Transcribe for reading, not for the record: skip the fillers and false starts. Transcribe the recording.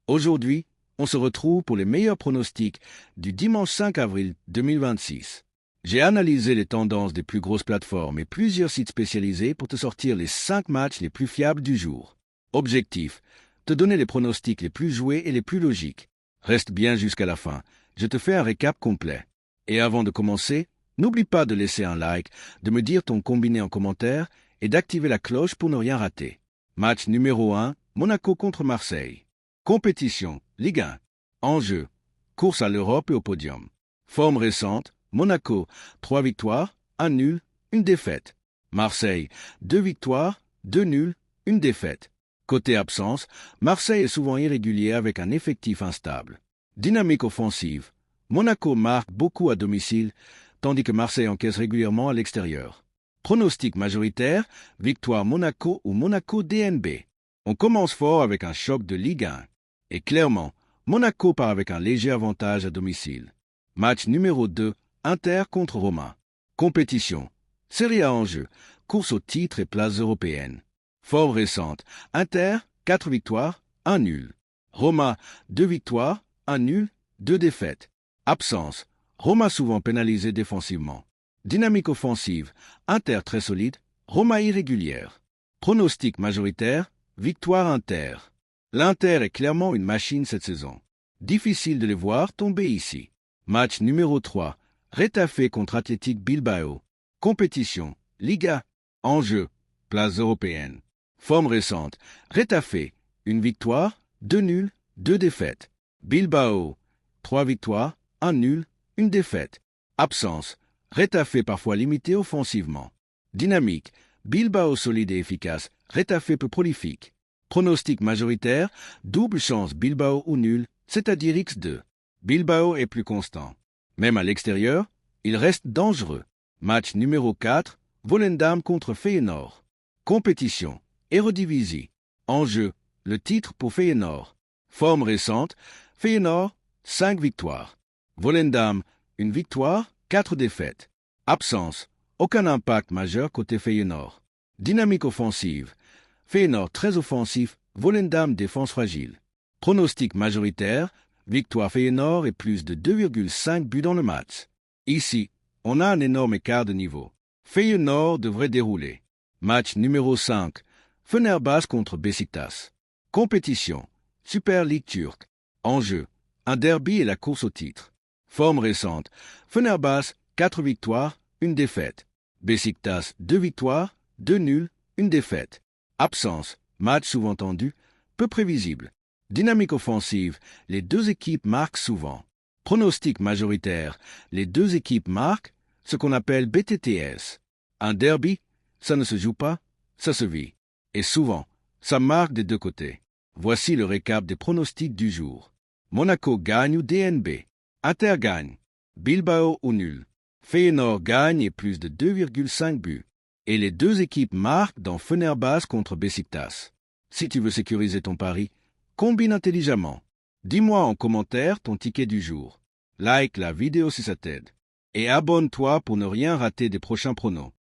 Aujourd'hui, on se retrouve pour les meilleurs pronostics du dimanche 5 avril 2026. J'ai analysé les tendances des plus grosses plateformes et plusieurs sites spécialisés pour te sortir les 5 matchs les plus fiables du jour. Objectif, te donner les pronostics les plus joués et les plus logiques. Reste bien jusqu'à la fin, je te fais un récap complet. Et avant de commencer, n'oublie pas de laisser un like, de me dire ton combiné en commentaire et d'activer la cloche pour ne rien rater. Match numéro 1, Monaco contre Marseille. Compétition, Ligue 1. Enjeu, course à l'Europe et au podium. Forme récente, Monaco, 3 victoires, 1 nul, 1 défaite. Marseille, 2 victoires, 2 nuls, 1 défaite. Côté absence, Marseille est souvent irrégulier avec un effectif instable. Dynamique offensive, Monaco marque beaucoup à domicile, tandis que Marseille encaisse régulièrement à l'extérieur. Pronostic majoritaire, victoire Monaco ou Monaco DNB. On commence fort avec un choc de Ligue 1. Et clairement, Monaco part avec un léger avantage à domicile. Match numéro 2, Inter contre Roma. Compétition, Serie A en jeu, course au titre et places européennes. Forme récente, Inter, 4 victoires, 1 nul. Roma, 2 victoires, 1 nul, 2 défaites. Absence, Roma souvent pénalisé défensivement. Dynamique offensive, Inter très solide, Roma irrégulière. Pronostic majoritaire, victoire Inter. L'Inter est clairement une machine cette saison. Difficile de les voir tomber ici. Match numéro 3, Retafe contre Athletic Bilbao. Compétition, Liga, enjeu, place européenne. Forme récente, Retafe, 1 victoire, 2 nuls, 2 défaites. Bilbao, 3 victoires, 1 nul, 1 défaite. Absence, Retafe parfois limité offensivement. Dynamique, Bilbao solide et efficace, Retafe peu prolifique. Pronostic majoritaire, double chance Bilbao ou nul, c'est-à-dire X2. Bilbao est plus constant. Même à l'extérieur, il reste dangereux. Match numéro 4, Volendam contre Feyenoord. Compétition, Eredivisie. Enjeu, le titre pour Feyenoord. Forme récente, Feyenoord, 5 victoires. Volendam, 1 victoire, 4 défaites. Absence, aucun impact majeur côté Feyenoord. Dynamique offensive, Feyenoord très offensif, Volendam défense fragile. Pronostic majoritaire, victoire Feyenoord et plus de 2,5 buts dans le match. Ici, on a un énorme écart de niveau. Feyenoord devrait dérouler. Match numéro 5, Fenerbahçe contre Beşiktaş. Compétition, Super League turque. Enjeu, un derby et la course au titre. Forme récente, Fenerbahçe, 4 victoires, 1 défaite. Beşiktaş, 2 victoires, 2 nuls, 1 défaite. Absence, match souvent tendu, peu prévisible. Dynamique offensive, les deux équipes marquent souvent. Pronostic majoritaire, les deux équipes marquent, ce qu'on appelle BTTS. Un derby, ça ne se joue pas, ça se vit. Et souvent, ça marque des deux côtés. Voici le récap des pronostics du jour. Monaco gagne ou DNB. Inter gagne. Bilbao ou nul. Feyenoord gagne et plus de 2,5 buts. Et les deux équipes marquent dans Fenerbahçe contre Beşiktaş. Si tu veux sécuriser ton pari, combine intelligemment. Dis-moi en commentaire ton ticket du jour. Like la vidéo si ça t'aide. Et abonne-toi pour ne rien rater des prochains pronos.